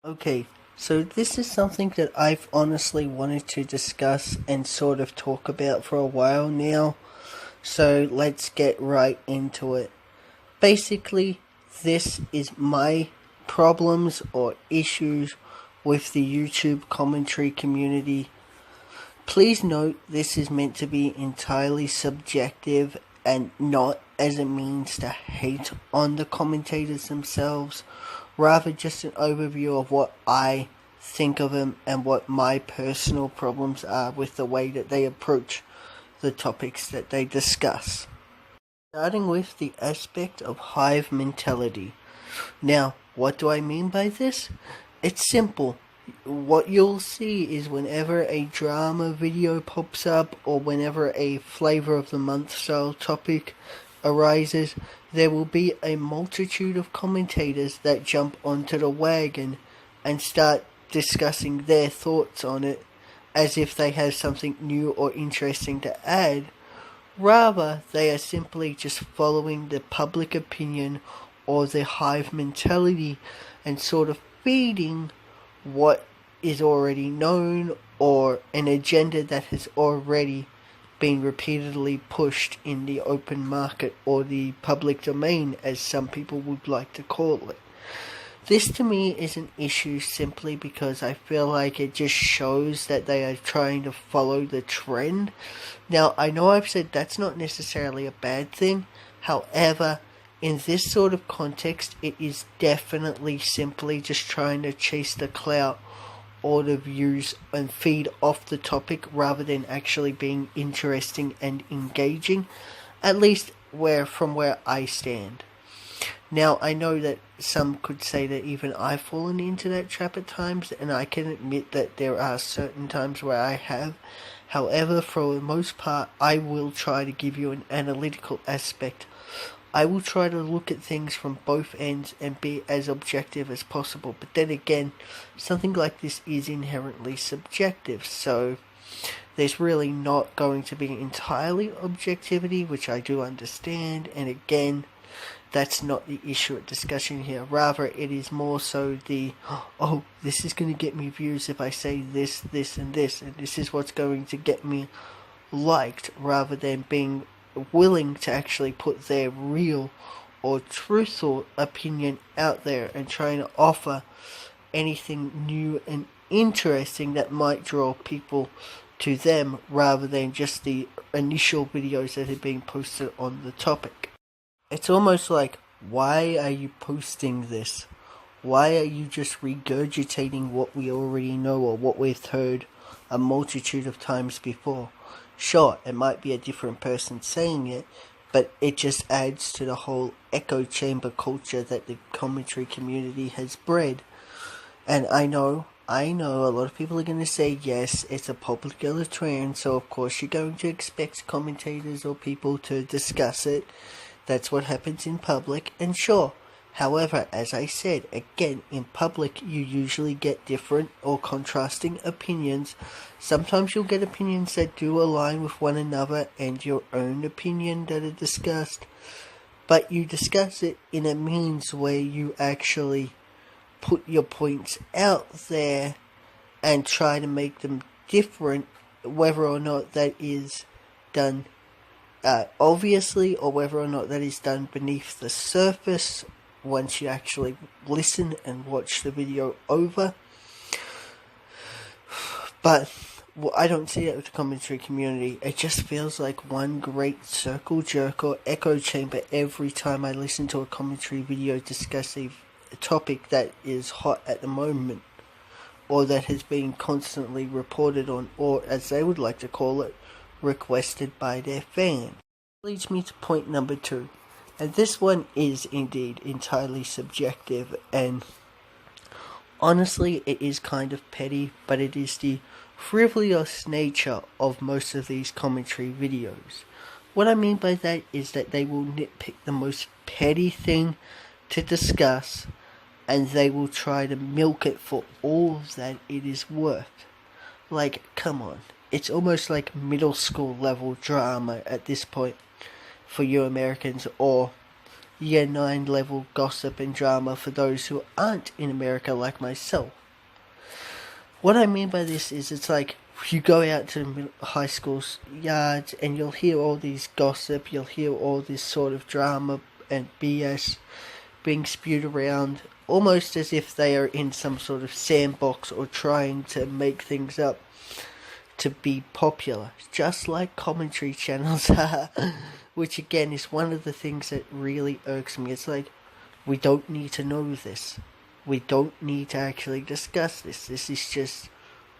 Okay, so this is something that I've honestly wanted to discuss and sort of talk about for a while now, so let's get right into it. Basically, this is my problems or issues with the YouTube commentary community. Please note this is meant to be entirely subjective and not as a means to hate on the commentators themselves, rather just an overview of what I think of them and what my personal problems are with the way that they approach the topics that they discuss. Starting with the aspect of hive mentality. Now, what do I mean by this? It's simple. What you'll see is whenever a drama video pops up or whenever a flavor of the month style topic arises, there will be a multitude of commentators that jump onto the wagon and start discussing their thoughts on it as if they have something new or interesting to add. Rather, they are simply just following the public opinion or the hive mentality and sort of feeding what is already known or an agenda that has already been repeatedly pushed in the open market or the public domain, as some people would like to call it. This to me is an issue simply because I feel like it just shows that they are trying to follow the trend. Now, I know I've said that's not necessarily a bad thing. However, in this sort of context, it is definitely simply just trying to chase the clout or the views and feed off the topic rather than actually being interesting and engaging, at least from where I stand. Now, I know that some could say that even I've fallen into that trap at times, and I can admit that there are certain times where I have. However, for the most part, I will try to give you an analytical aspect. I will try to look at things from both ends and be as objective as possible. But then again, something like this is inherently subjective, so there's really not going to be entirely objectivity, which I do understand, and again, that's not the issue at discussion here. Rather, it is more so oh, this is going to get me views if I say this, this, and this, and this is what's going to get me liked, rather than being willing to actually put their real or truthful opinion out there and trying to offer anything new and interesting that might draw people to them rather than just the initial videos that have been posted on the topic. It's almost like, why are you posting this? Why are you just regurgitating what we already know or what we've heard a multitude of times before? Sure, it might be a different person saying it, but it just adds to the whole echo chamber culture that the commentary community has bred. And I know a lot of people are going to say, yes, it's a popular trend, so of course you're going to expect commentators or people to discuss it. That's what happens in public, and sure. However, as I said, again, in public you usually get different or contrasting opinions. Sometimes you'll get opinions that do align with one another and your own opinion that are discussed, but you discuss it in a means where you actually put your points out there and try to make them different, whether or not that is done obviously or whether or not that is done beneath the surface once you actually listen and watch the video over. But I don't see it with the commentary community. It just feels like one great circle jerk or echo chamber every time I listen to a commentary video discuss a topic that is hot at the moment, or that has been constantly reported on, or as they would like to call it, requested by their fans. Leads me to point number 2. And this one is indeed entirely subjective, and honestly it is kind of petty, but it is the frivolous nature of most of these commentary videos. What I mean by that is that they will nitpick the most petty thing to discuss, and they will try to milk it for all that it is worth. Like, come on. It's almost like middle school level drama at this point for you Americans, or Year 9 level gossip and drama for those who aren't in America like myself. What I mean by this is it's like you go out to high school yards and you'll hear all these gossip, you'll hear all this sort of drama and BS being spewed around, almost as if they are in some sort of sandbox or trying to make things up to be popular, just like commentary channels are, which again is one of the things that really irks me. It's like, we don't need to know this. We don't need to actually discuss this. This is just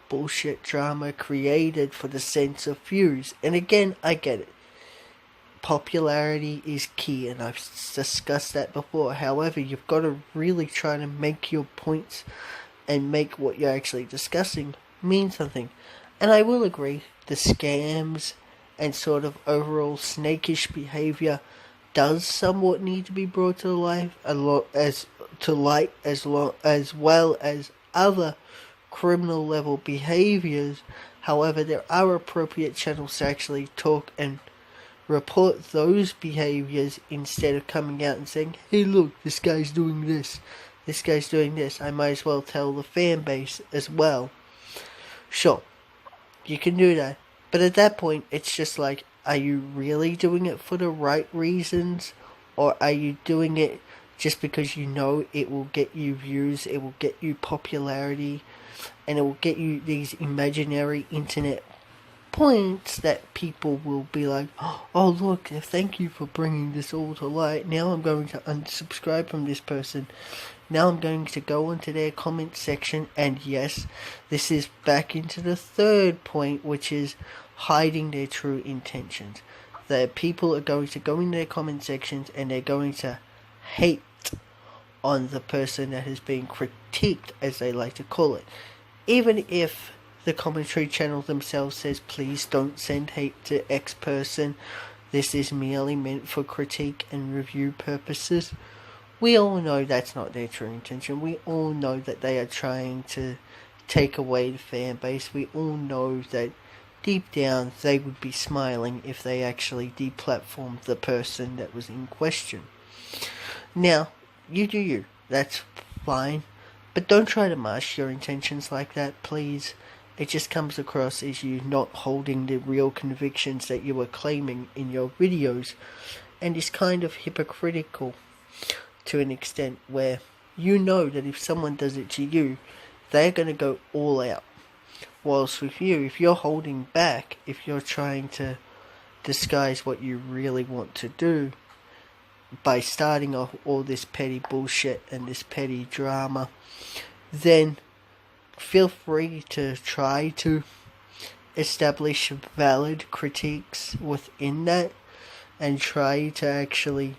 bullshit drama created for the sense of views. And again, I get it. Popularity is key, and I've discussed that before. However, you've got to really try to make your points and make what you're actually discussing mean something. And I will agree, the scams and sort of overall snakish behavior does somewhat need to be brought to life, as well as other criminal level behaviors. However, there are appropriate channels to actually talk and report those behaviors instead of coming out and saying, hey look, this guy's doing this, this guy's doing this. I might as well tell the fan base as well. Sure, you can do that, but at that point it's just like, are you really doing it for the right reasons, or are you doing it just because you know it will get you views, it will get you popularity, and it will get you these imaginary internet points that people will be like, oh look, thank you for bringing this all to light. Now I'm going to unsubscribe from this person. Now I'm going to go into their comment section, and yes, this is back into the third point, which is hiding their true intentions. The people are going to go in their comment sections and they're going to hate on the person that has been critiqued, as they like to call it. Even if the commentary channel themselves says, please don't send hate to X person, this is merely meant for critique and review purposes. We all know that's not their true intention. We all know that they are trying to take away the fan base. We all know that deep down they would be smiling if they actually deplatformed the person that was in question. Now, you do you. That's fine. But don't try to mask your intentions like that, please. It just comes across as you not holding the real convictions that you were claiming in your videos, and is kind of hypocritical to an extent where you know that if someone does it to you, they're going to go all out. Whilst with you, if you're holding back, if you're trying to disguise what you really want to do by starting off all this petty bullshit and this petty drama, then feel free to try to establish valid critiques within that, and try to actually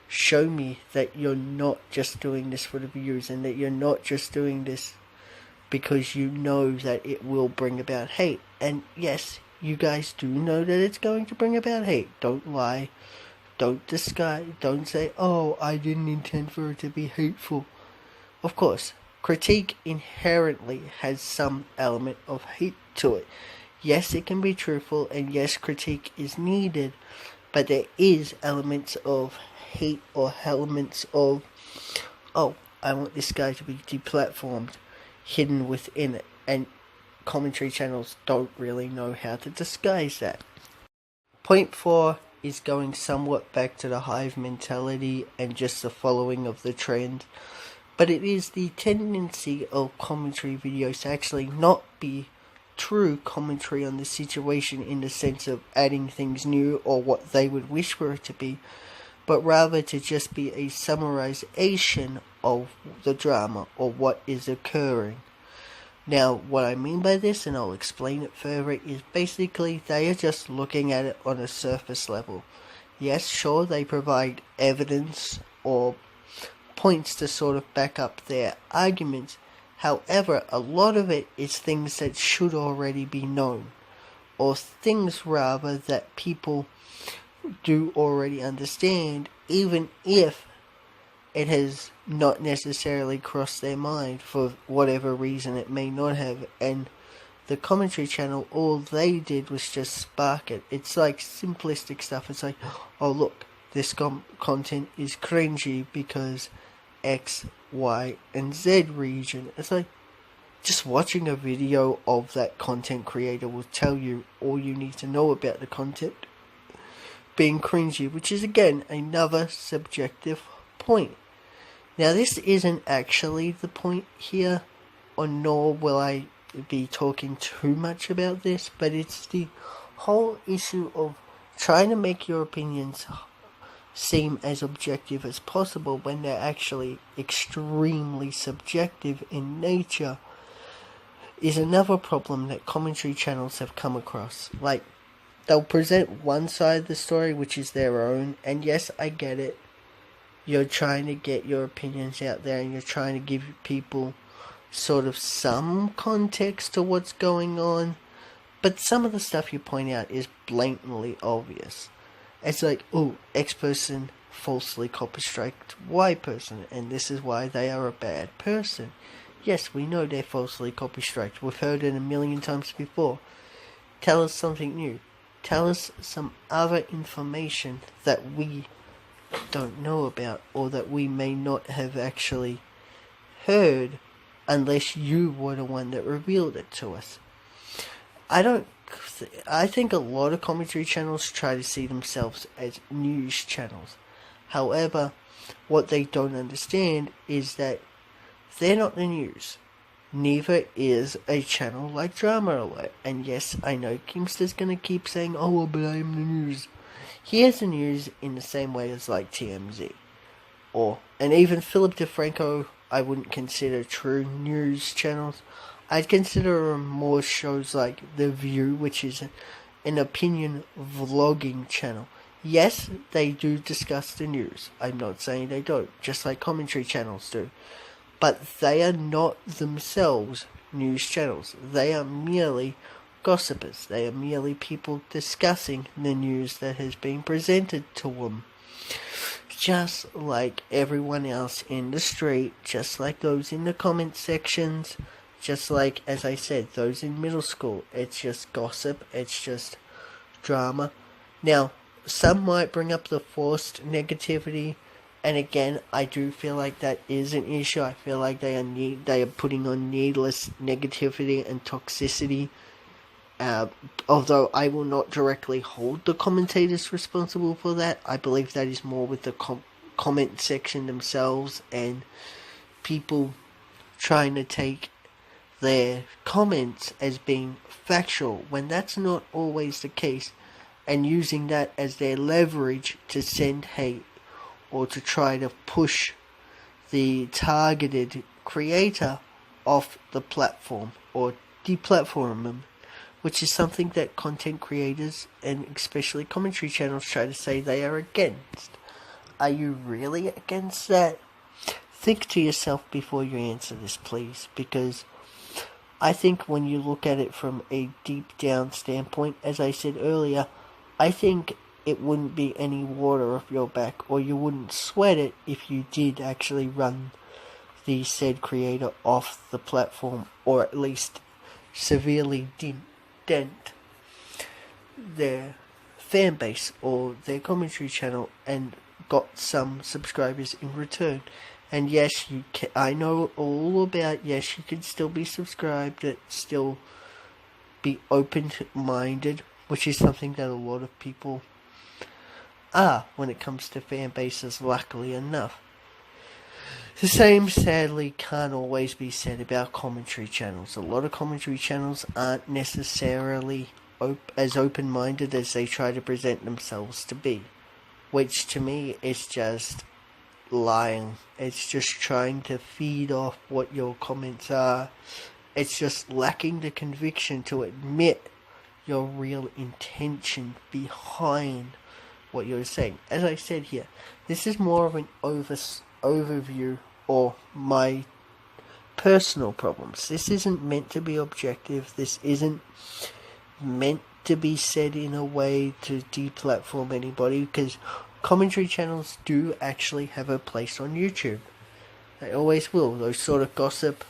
show me that you're not just doing this for the views, and that you're not just doing this because you know that it will bring about hate. And yes, you guys do know that it's going to bring about hate. Don't lie. Don't disguise. Don't say, oh, I didn't intend for it to be hateful. Of course, critique inherently has some element of hate to it. Yes, it can be truthful, and yes, critique is needed, but there is elements of hate or elements of, oh, I want this guy to be deplatformed, hidden within it, and commentary channels don't really know how to disguise that. Point 4 is going somewhat back to the hive mentality and just the following of the trend, but it is the tendency of commentary videos to actually not be true commentary on the situation in the sense of adding things new or what they would wish for it to be, but rather to just be a summarization of the drama or what is occurring. Now, what I mean by this, and I'll explain it further, is basically they are just looking at it on a surface level. Yes, sure, they provide evidence or points to sort of back up their arguments. However, a lot of it is things that should already be known, or things rather that people do already understand, even if it has not necessarily crossed their mind for whatever reason it may not have. And the commentary channel, all they did was just spark it. It's like simplistic stuff. It's like, oh look, this content is cringy because X, Y, and Z region. It's like, just watching a video of that content creator will tell you all you need to know about the content being cringy, which is again another subjective point. Now, this isn't actually the point here, or nor will I be talking too much about this, but it's the whole issue of trying to make your opinions seem as objective as possible when they're actually extremely subjective in nature is another problem that commentary channels have come across. Like, they'll present one side of the story, which is their own, and yes, I get it. You're trying to get your opinions out there, and you're trying to give people sort of some context to what's going on, but some of the stuff you point out is blatantly obvious. It's like, oh, X person falsely copy-striked Y person, and this is why they are a bad person. Yes, we know they're falsely copy-striked. We've heard it a million times before. Tell us something new. Tell us some other information that we don't know about, or that we may not have actually heard unless you were the one that revealed it to us. I think a lot of commentary channels try to see themselves as news channels. However, what they don't understand is that they're not the news. Neither is a channel like Drama Alert. And yes, I know Kimster's gonna keep saying, oh, but I'm the news. He is the news in the same way as like TMZ. And even Philip DeFranco, I wouldn't consider true news channels. I'd consider more shows like The View, which is an opinion vlogging channel. Yes, they do discuss the news. I'm not saying they don't, just like commentary channels do. But they are not themselves news channels. They are merely gossipers. They are merely people discussing the news that has been presented to them. Just like everyone else in the street, just like those in the comment sections, just like, as I said, those in middle school. It's just gossip. It's just drama. Now, some might bring up the forced negativity. And again, I do feel like that is an issue. I feel like they are putting on needless negativity and toxicity. Although I will not directly hold the commentators responsible for that. I believe that is more with the comment section themselves and people trying to take their comments as being factual when that's not always the case, and using that as their leverage to send hate or to try to push the targeted creator off the platform or deplatform them, which is something that content creators and especially commentary channels try to say they are against. Are you really against that? Think to yourself before you answer this, please, because I think when you look at it from a deep down standpoint, as I said earlier, I think it wouldn't be any water off your back, or you wouldn't sweat it if you did actually run the said creator off the platform, or at least severely dent their fan base or their commentary channel and got some subscribers in return. And yes, I know all about, yes, you can still be subscribed, and still be open-minded, which is something that a lot of people are when it comes to fan bases, luckily enough. The same, sadly, can't always be said about commentary channels. A lot of commentary channels aren't necessarily as open-minded as they try to present themselves to be, which to me is just lying. It's just trying to feed off what your comments are. It's just lacking the conviction to admit your real intention behind what you're saying. As I said here, this is more of an overview or my personal problems. This isn't meant to be objective. This isn't meant to be said in a way to deplatform anybody, because commentary channels do actually have a place on YouTube. They always will. Those sort of gossip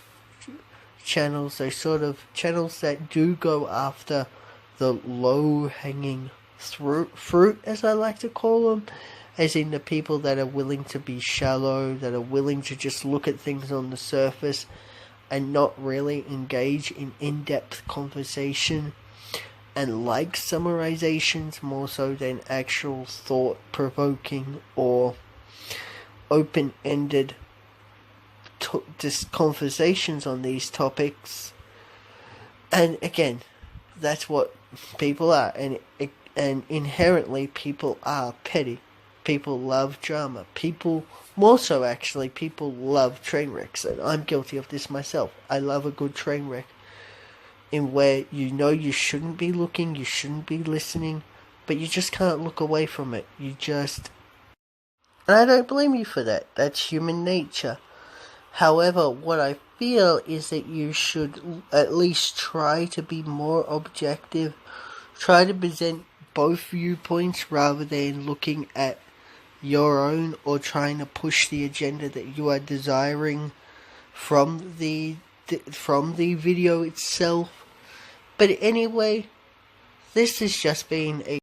channels, those sort of channels that do go after the low-hanging fruit, as I like to call them, as in the people that are willing to be shallow, that are willing to just look at things on the surface and not really engage in in-depth conversation, and like summarizations more so than actual thought-provoking or open-ended conversations on these topics. And again, that's what people are, and inherently people are petty. People love drama. People, more so actually, people love train wrecks, and I'm guilty of this myself. I love a good train wreck in where you know you shouldn't be looking, you shouldn't be listening, but you just can't look away from it. And I don't blame you for that. That's human nature. However, what I feel is that you should at least try to be more objective. Try to present both viewpoints rather than looking at your own or trying to push the agenda that you are desiring from the video itself. But anyway, this has just been a